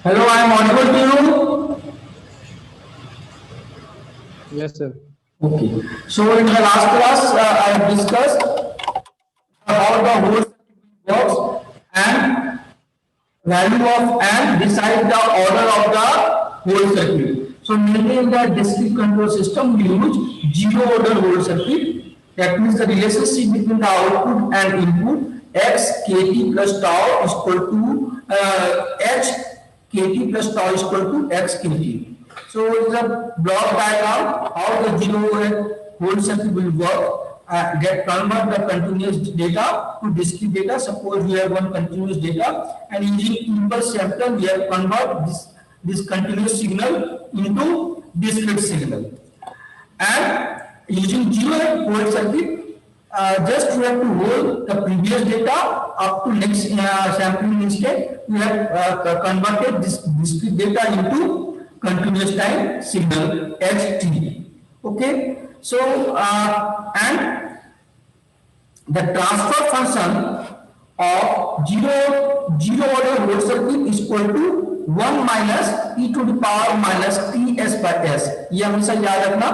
Hello, I am audible to you. Yes, sir. Okay. So in the last class, I have discussed how the whole circuit works and value of and decide the order of the whole circuit. So mainly in the discrete control system, we use zero order whole circuit. That means the relationship between the output and input x kt plus tau is equal to h kt plus tau is equal to x kt. So it's a block diagram how the zero whole circuit will work. Get convert the continuous data to discrete data. Suppose we have one continuous data and using impulse sampler we have convert this continuous signal into discrete signal. And using zero whole circuit, just we have to hold the previous data up to next sampling instant. We have converted this discrete data into continuous time signal xt. Okay, so and the transfer function of zero order whole circuit is equal to 1 minus e to the power minus ts by s. ये हमेशा याद रखना.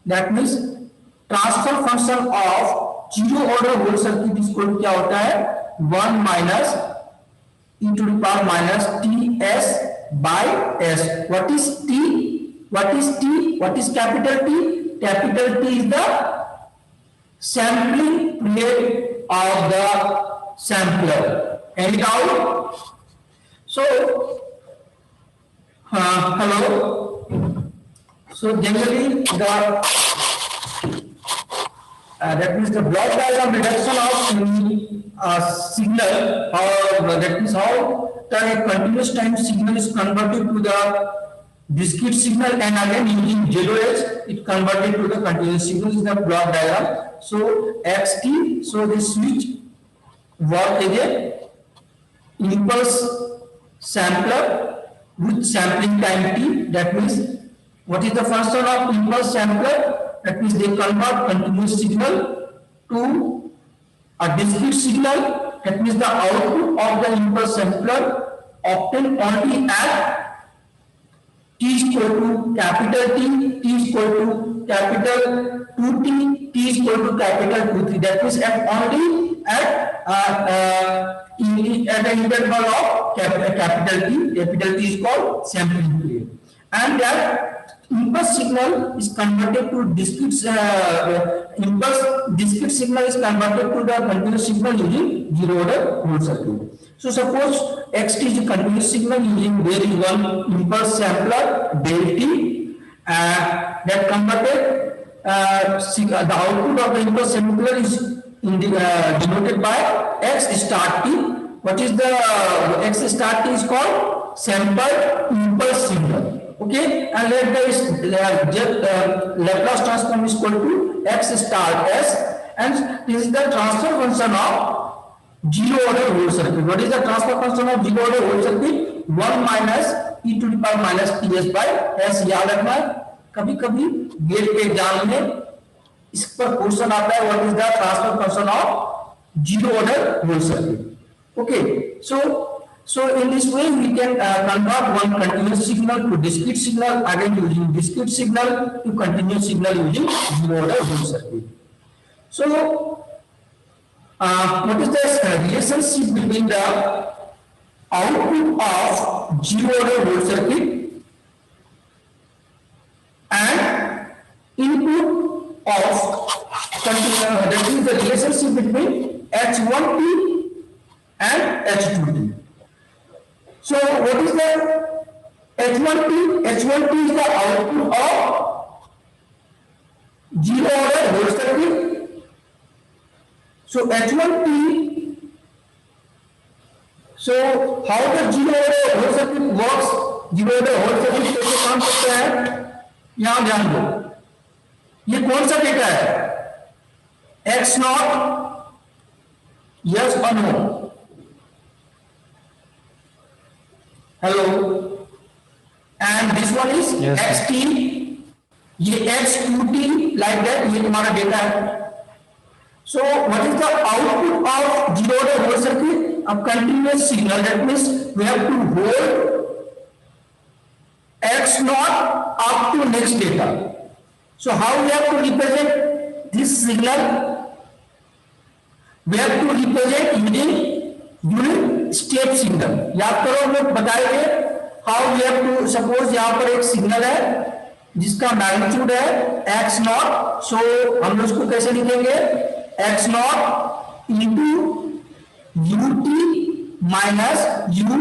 That means transfer function of zero order hold circuit is equal क्या होता है 1 minus e to the power minus ts by s. What is t? What is t? What is capital T? Capital T is the sampling period of the sampler. Any doubt? So, hello. So generally the that means the block diagram reduction of signal, or that means how the continuous time signal is converted to the discrete signal, and again using 0h it converted to the continuous signal is the block diagram. So xt, so this switch work is a impulse sampler with sampling time t. That means what is the function of impulse sampler? That means they convert continuous signal to a discrete signal. That means the output of the impulse sampler obtained only at t is equal to capital T, t is equal to capital 2t, t is equal to capital 2t. That means at only at the interval of capital T. Capital T is called sampling period, and that impulse signal is converted to discrete discrete signal is converted to the continuous signal using zero order whole circuit. So suppose xt is a continuous signal using there is one impulse sampler del t that converted the output of the impulse sampler is denoted by x star t. What is the x star t is called sample impulse signal. Okay, and let the Laplace transform is equal to x star s, and this is the transfer function of zero order whole circuit. What is the transfer function of zero order whole circuit? 1 minus e to the power minus ts by s. याद रखना. कभी कभी gate के exam में इस पर question आता है what is the transfer function of zero order hold circuit. Okay, so in this way we can convert one continuous signal to discrete signal, again using discrete signal to continuous signal using zero order whole circuit. So what is the relationship between the output of zero order whole circuit and input of that is the relationship between h1t and h2t. So what is the h1t? H1t is the output of zero order whole circuit. So h1t, so how the zero order whole circuit works? zero order whole circuit कैसे काम करता है? यहाँ ध्यान दो. ये कौन सा डेटा है? x not, yes or no? Hello, and this one is yes, xt, ये x2t like that, ये तुम्हारा डेटा है. So what is the output of zero order whole circuit? A continuous signal. That means we have to hold x naught up to next data. So how we have to represent this signal? We have to represent using unit step signal. याद करो, हम लोग बताएंगे how we have to, suppose यहाँ पर एक signal है जिसका मैग्नीट्यूड है x नॉट. सो हम लोग उसको कैसे लिखेंगे? x naught into ut minus ut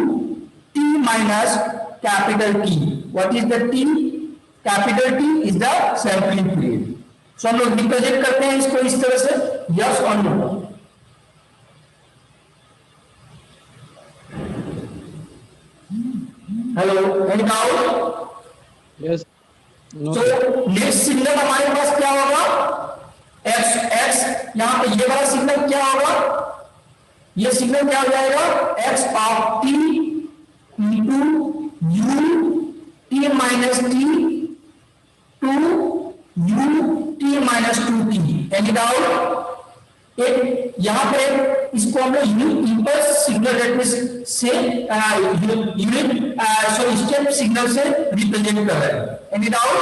minus capital T. What is the T? Capital T is the sampling period. So हम लोग रिप्रेजेंट करते हैं इसको इस तरह से, यस और no. Hello, any doubt? Yes. तो नेक्स्ट सिग्नल हमारे पास क्या होगा? एक्स एक्स, यहां पे ये वाला सिग्नल क्या होगा? ये सिग्नल क्या हो जाएगा? X of t into u t minus t two u t minus two t. Any doubt? एक यहां पे इसको हम लोग यूनिट इंपल्स सिग्नल से यूनिट स्टेप सिग्नल से रिप्रेजेंट कर रहे हैं. Any doubt?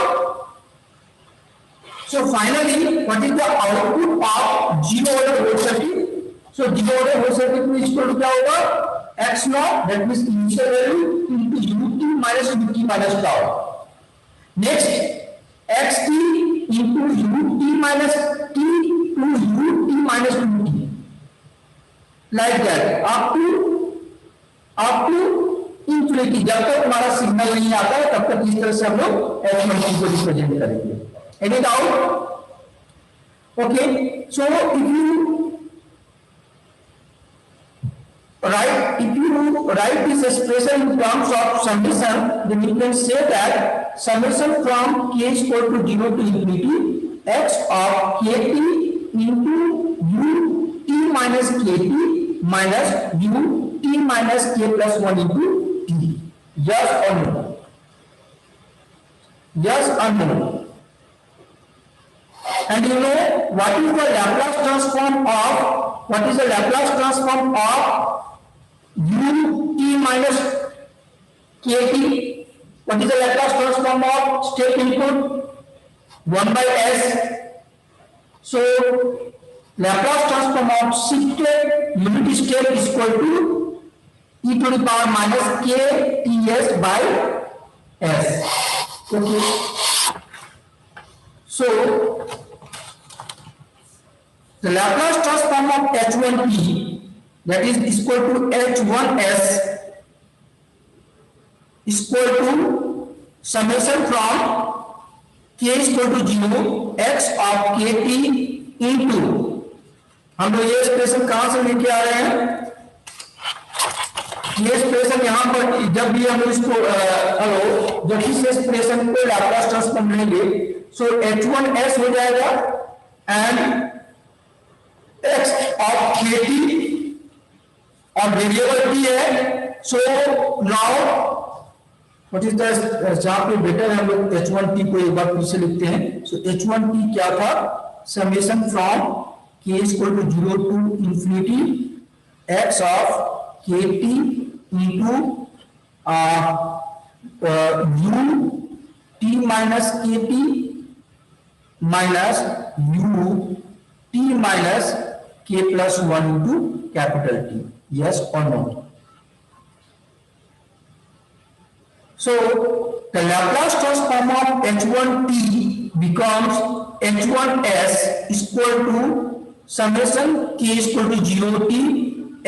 So finally what is the output of zero order hold circuit? So zero order hold circuit में इक्वल टू क्या होगा? x naught, that means initial value into ut minus ut minus tau. Next xt into ut minus t two ut minus 2t, like that up to infinity. जब तक हमारा signal नहीं आता है तब तक इस तरह से हम लोग h1t को रिप्रेजेंट करेंगे. Any doubt? Okay, so if you write this expression in terms of summation, then you can say that summation from k is equal to 0 to infinity x of kt into u t minus kt minus u t minus k plus 1 into t. Yes or no? Yes or no? And you know what is the Laplace transform of u t minus kt? What is the Laplace transform of step input? 1 by s. So Laplace transform of shifted unit step is equal to e to the power minus k ts by s. Okay. So the Laplace transform of h1t, that is equal to h1s, is equal to summation from k is equal to 0 x of kt into, हम लोग ये expression कहां से लेके आ रहे हैं? ये expression यहां पर जब भी हम इसको जब इस एक्सप्रेशन को लैप्लास ट्रांसफॉर्म लेंगे, सो h1s हो जाएगा एंड x ऑफ kt और वेरिएबल t है. So now what is the, जहां पे बेटर हम लोग h1t को एक बार फिर से लिखते हैं. सो h1t क्या था? Summation from k is equal to 0 to infinity x of kt into u t minus kt minus u t minus k plus 1 into capital T. Yes or no? So the Laplace transform of h1t becomes h1s is equal to summation k is equal to 0 t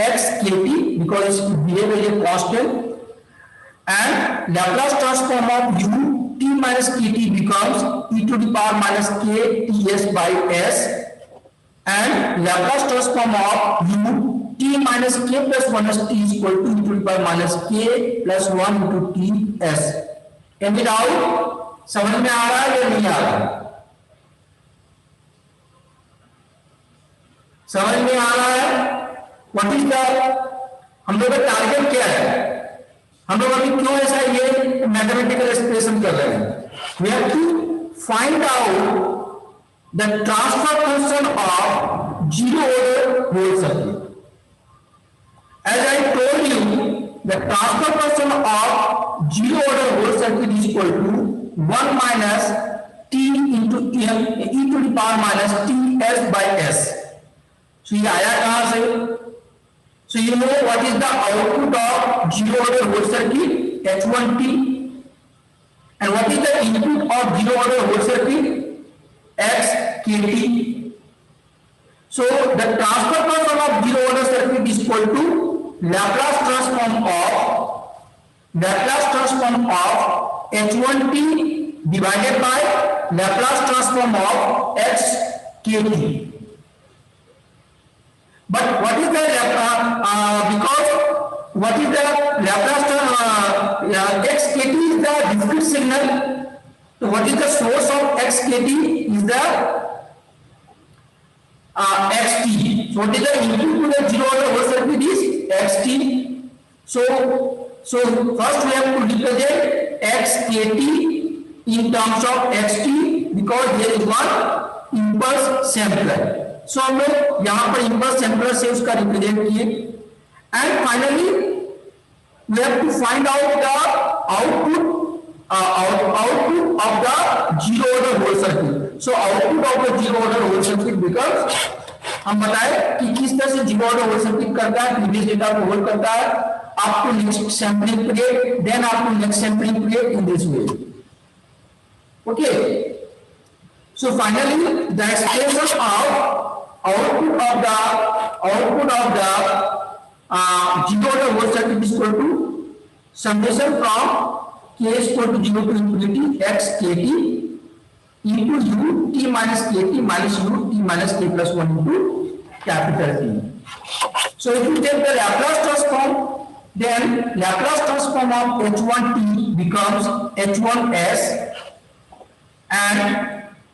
x kt, because it behaves as a constant, and Laplace transform of u t minus kt becomes e to the power minus k ts by s, and Laplace transform of u t minus k plus 1 s t is equal to e to the power minus k plus 1 into t s. Any doubt? समझ में आ रहा है या नहीं आ रहा? समझ में आ रहा है? व्हाट इज द, हम लोग का टारगेट क्या है? हम लोग अभी क्यों ऐसा ये मैथमेटिकल एक्सप्रेशन कर रहे हैं? We have to find out the transfer function of zero order hold circuit. As I told you, the transfer function of zero order whole circuit is equal to 1 minus t into e to the power minus ts by s. So ये आया कहां से? So you know what is the output of zero order whole circuit? H1t. And what is the input of zero order whole circuit? xkt. So the transfer function of zero order circuit is equal to Laplace transform of H1t divided by Laplace transform of xkt. But what is the because what is the Laplace xkt is the discrete signal. So what is the source of xkt is the xt. So what is the input to the zero order whole circuit is xt. So first we have to represent xkt in terms of xt because there is one impulse sampler. So हम लोग यहाँ पर impulse sampler से उसका represent किए. And finally we have to find out the output of the zero order whole circuit. So output of the zero order whole circuit becomes, हम बताएं कि किस तरह से zero order whole circuit करता है, previous data को hold करता है, up to next sampling period, then up to next sampling period in this way. Okay. So finally, the expression of output of the zero order whole circuit is equal to summation from k is equal to 0 to infinity xkt into u t minus kt minus u t minus k plus 1 into capital T. So if you take the Laplace transform, then Laplace transform of h1t becomes h1s, and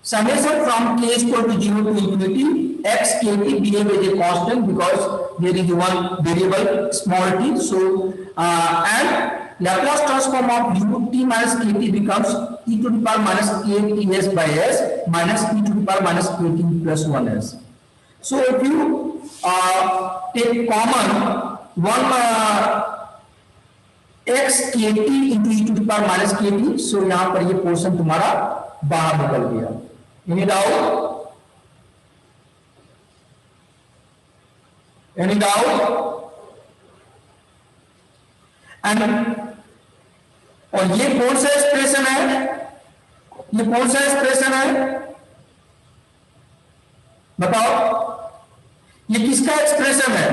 summation from k is equal to 0 to infinity xkt behave as a constant because there is one variable small t. So and Laplace transform of u t minus kt becomes e to the power minus kt s by s minus e to the power minus kt plus 1s. So if you take common one xkt into e to the power minus kt, so यहाँ पर ये portion तुम्हारा बाहर निकल गया. Any doubt? Any doubt? And और ये कौन सा एक्सप्रेशन है? ये कौन सा एक्सप्रेशन है? बताओ, ये किसका एक्सप्रेशन है?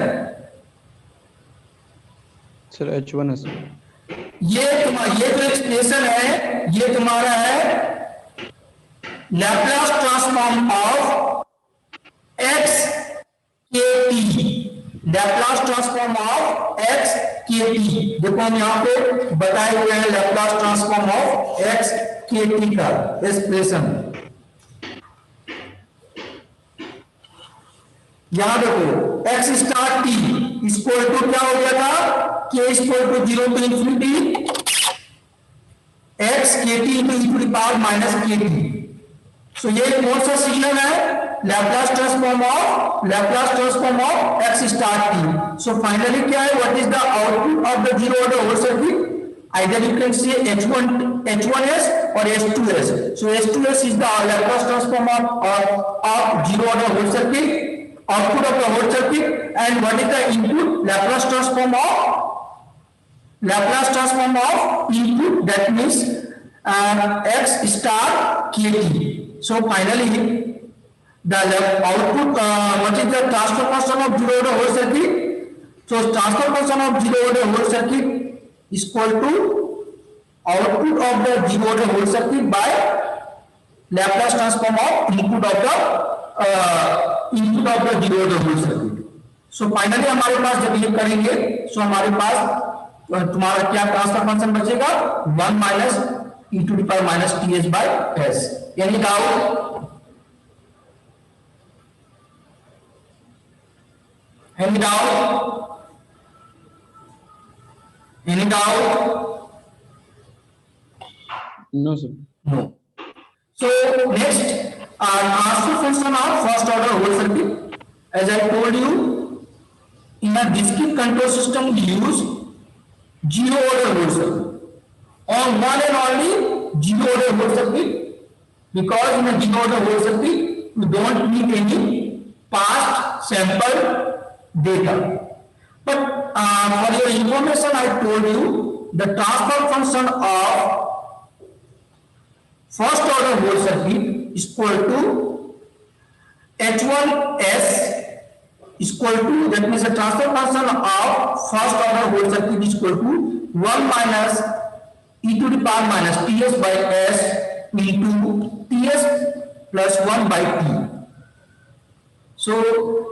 Sir H1s. ये जो एक्सप्रेशन है ये तुम्हारा है Laplace transform of xkt. Laplace transform of xkt. देखो हम यहाँ पे बताए हुए हैं Laplace transform of xkt का एक्सप्रेशन. यहाँ देखो x star t equal to क्या हो गया था? k equal to 0 to infinity x kt into e to the power minus kt. So ये कौन सा सिग्नल है? Laplace transform of x star t. So finally क्या है? What is the output of the zero order whole circuit? Either you can say H1s or H2s. So H2s is the Laplace transform of zero order whole circuit, output of the whole circuit, and what is the input? Laplace transform of input, that means x star kt. So finally, the output, what is the transfer function of zero order whole circuit? So transfer function of zero order whole circuit is equal to output of the zero order whole circuit by Laplace transform of input of the zero order whole circuit. So finally हमारे पास जब ये करेंगे, so हमारे पास तुम्हारा क्या transfer function बचेगा? 1 minus e to the power minus ts by s. Any doubt? Any doubt? Any doubt? No, sir. No. So next, transfer function of first order whole circuit. As I told you, in a discrete control system we use zero order whole circuit. on one and only zero order whole circuit, because in a zero order whole circuit you don't need any past sample data. But for your information, I told you the transfer function of first order whole circuit is equal to H1S is equal to, that means the transfer function of first order whole circuit is equal to 1 minus e to the power minus Ts by S into Ts plus 1 by T. So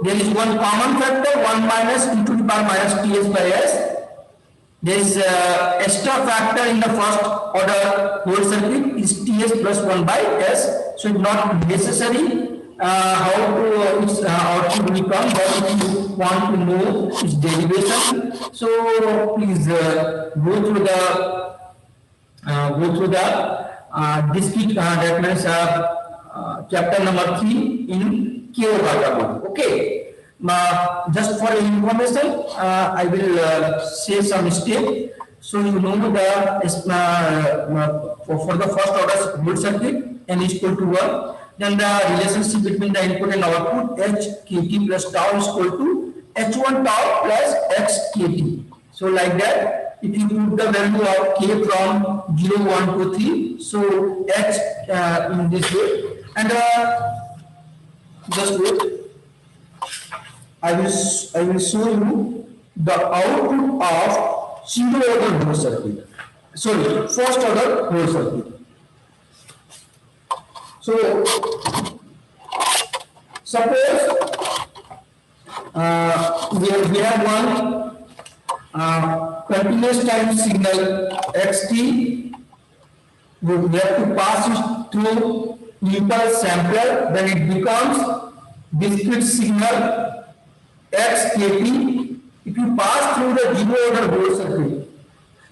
there is one common factor, 1 minus e to the power minus Ts by S. There is extra factor in the first order whole circuit is Ts plus 1 by S. So it's not necessary how to its output will come, but if you want to know its derivation, so please go through the discrete, that means chapter number 3 in Kiyobata book. Okay. Just for information, I will say some step. So you know the for the first order whole circuit n is equal to 1. Then the relationship between the input and output h kt plus tau is equal to h1 tau plus x kt. So like that, if you put the value of k from 0, 1 to 3, so h in this way, and just wait. I will show you the output of zero order whole circuit. Sorry, first order whole circuit. So suppose we have one continuous time signal xt. We have to pass it through impulse sampler, then it becomes discrete signal xkt. If you pass through the zero order whole circuit,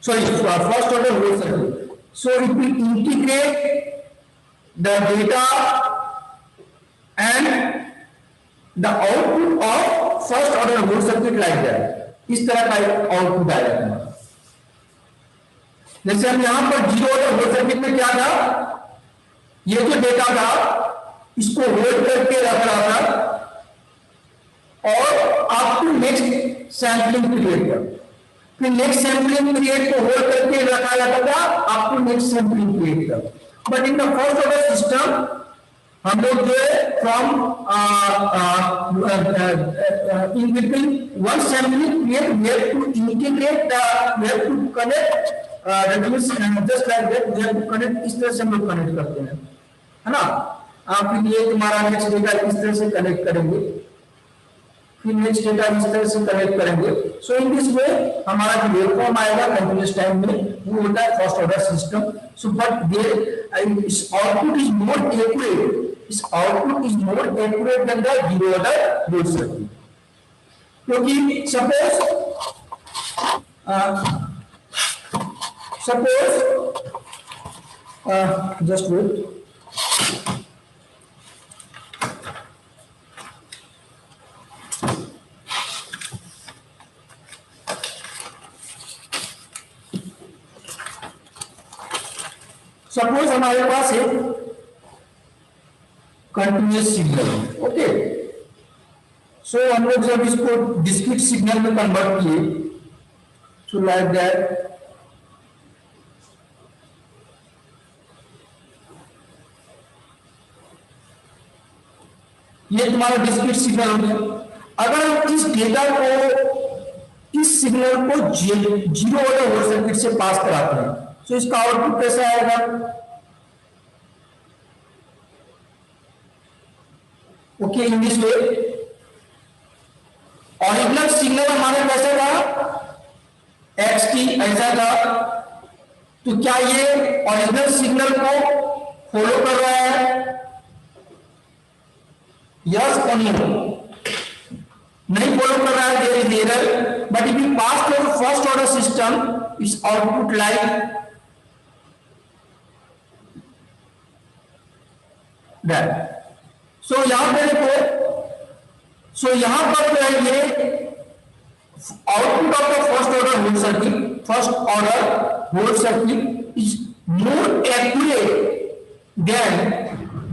sorry, first order whole circuit, so it will integrate the data and the output of first order whole circuit like that. इस तरह का output आएगा तुम्हारा. जैसे हम यहां पर zero order hold circuit में क्या था, ये जो डेटा था इसको होल्ड करके रख रहा था और आप टू नेक्स्ट सैंपलिंग पीरियड पर, फिर नेक्स्ट सैंपलिंग पीरियड को होल्ड करके रखा जाता था आप टू नेक्स्ट सैंपलिंग पीरियड तक. But in the first order system हम लोग जो है from in between one sampling period we have to integrate we have to connect that means just like that we have to connect. इस तरह से हम लोग कनेक्ट करते हैं, है ना. फिर ये तुम्हारा नेक्स्ट डेटा इस तरह से कनेक्ट करेंगे, फिर नेक्स्ट डेटा इस तरह से कनेक्ट करेंगे. सो इन दिस वे हमारा जो वेवफॉर्म आएगा कंटीन्यूअस टाइम में वो होता है first order system. So but there इस आउटपुट इज मोर एक्यूरेट, इस output is more accurate than the zero order hold circuit. क्योंकि सपोज जस्ट वेट, सपोज हमारे पास है कंटिन्यूअस सिग्नल. ओके, सो हम लोग जब इसको डिस्क्रीट सिग्नल में कन्वर्ट किए, सो लाइक दैट ये तुम्हारा डिस्क्रीट सिग्नल हो गया. अगर हम इस डेटा को, इस सिग्नल को जीरो ऑर्डर वोल्ट सर्किट से पास कराते हैं, तो इसका आउटपुट कैसा आएगा. Okay, in this way original signal हमारे कैसा था, xt ऐसा था. तो क्या ये ओरिजिनल सिग्नल को फॉलो कर रहा है, यस और नो? नहीं फॉलो कर रहा है, there is error. But if you pass through the first order system इस आउटपुट लाइक दैट. सो यहां पे देखो, सो यहां पर जो है ये output of the first order hold circuit, first order hold circuit is more accurate than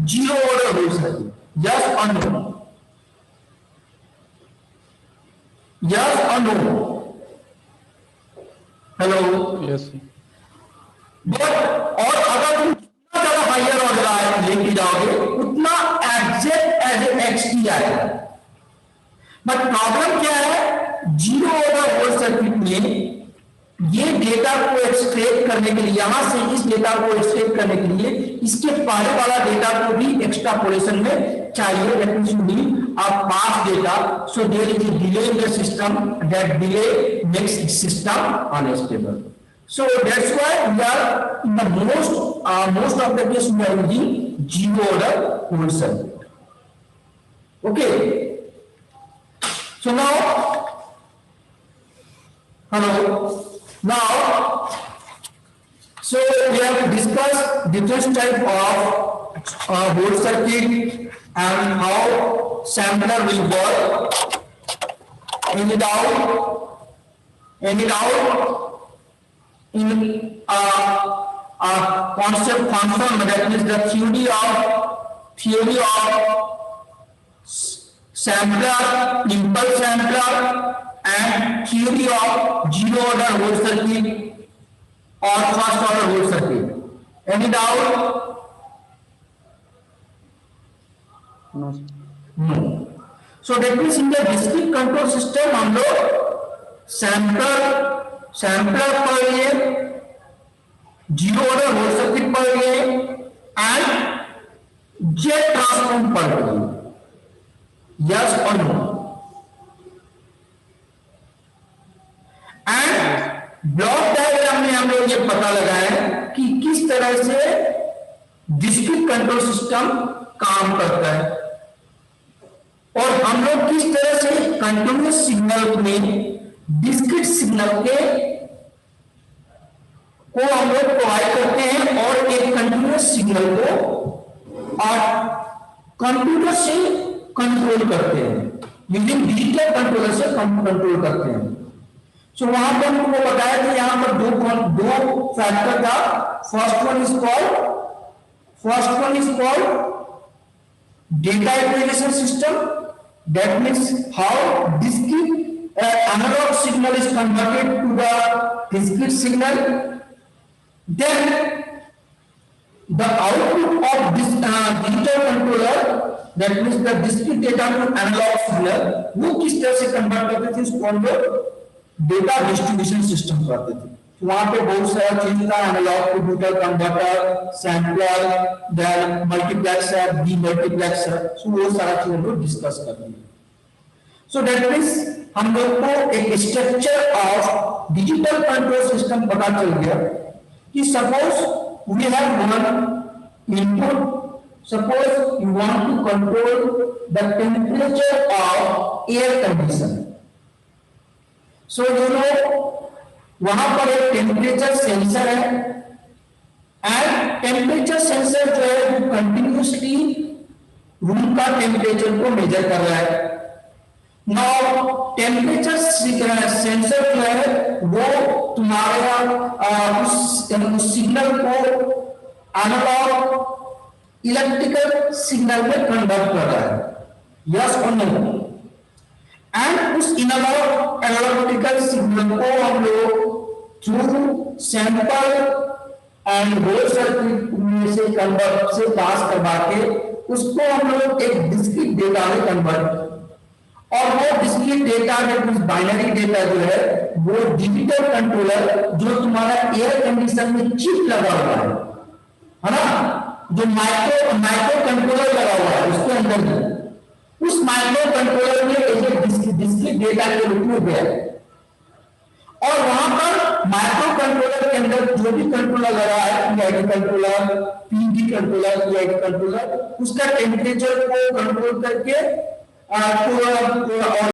zero order whole circuit. Yes or no? Yes or no? Hello? Yes, sir. But और अगर तुम जितना ज्यादा हायर ऑर्डर लेके जाओगे उतना exact as a XT आएगा। But problem क्या है, जीरो ऑर्डर होल सर्किट में ये डेटा को एक्सट्रैक्ट करने के लिए, यहां से इस डेटा को एक्सट्रैक्ट करने के लिए इसके पहले वाला डेटा को भी एक्सट्रापोलेशन में चाहिए, that means you need a past data, so there is a delay in the system, that delay makes the system unstable. So that's why we are in the most of the case we are using zero order whole circuit. Okay. So now, hello. Now, so we have discussed different type of whole circuit and how sampler will work. Any doubt? Any doubt? In concept function, that means the theory of sampler, impulse sampler, and theory of zero order whole circuit or first order whole circuit. Any doubt? No, sir. No. So that means in the discrete control system हम लोग sampler पढ़ लिए, zero order hold circuit पढ़ लिए and jet transform पढ़ लिए. Yes और no? And block diagram में हम लोग ये पता लगाए कि किस तरह से डिस्क्रीट कंट्रोल सिस्टम काम करता है और हम लोग किस तरह से कंटिन्यूअस सिग्नल में डिस्क्रीट सिग्नल को हम लोग प्रोवाइड करते हैं और एक कंटिन्यूअस सिग्नल को और कंप्यूटर से कंट्रोल करते हैं, यूजिंग डिजिटल कंट्रोलर से कंट्रोल करते हैं. सो वहां पर हमको बताया कि यहां पर दो फैक्टर था. First one is called data acquisition system, that means how discrete analog signal is converted to the discrete signal. Then the output of this digital controller, that means the discrete data to analog signal, वो किस तरह से convert करते थे इसको हम लोग data distribution system कहते थे. वहां पे बहुत सारा चीज था, analogue to digital converter, sampler, then multiplexer, demultiplexer, so वो सारा चीज हम लोग डिस्कस कर रहे हैं. सो दैट मींस हम लोग को एक structure of digital control system पता चल गया कि suppose we have one input, suppose you want to control the temperature of air condition. So you know वहां पर एक टेम्परेचर सेंसर है एंड टेम्परेचर सेंसर जो है वो कंटिन्यूअसली रूम का टेम्परेचर को मेजर कर रहा है. नाउ टेम्परेचर सेंसर जो है वो तुम्हारे उस सिग्नल को एनालॉग इलेक्ट्रिकल सिग्नल में कन्वर्ट कर रहा है. यस और नो? एंड उस एनालॉग इलेक्ट्रिकल सिग्नल को हम लोग through sample and hold circuit में से कन्वर्ट से पास करवा के उसको हम लोग एक डिस्क्रीट डेटा में कन्वर्ट, और वो डिस्क्रीट डेटा में बाइनरी डेटा जो है वो डिजिटल कंट्रोलर जो तुम्हारा एयर कंडीशन में चिप लगा हुआ है ना, जो माइक्रो कंट्रोलर लगा हुआ है उसके अंदर में, उस माइक्रो कंट्रोलर में एक डिस्क्रीट डेटा के रूप में गया और वहां पर माइक्रो कंट्रोलर के अंदर जो भी कंट्रोलर लगा है, PID controller, PD controller, PID controller, उसका टेम्परेचर को कंट्रोल करके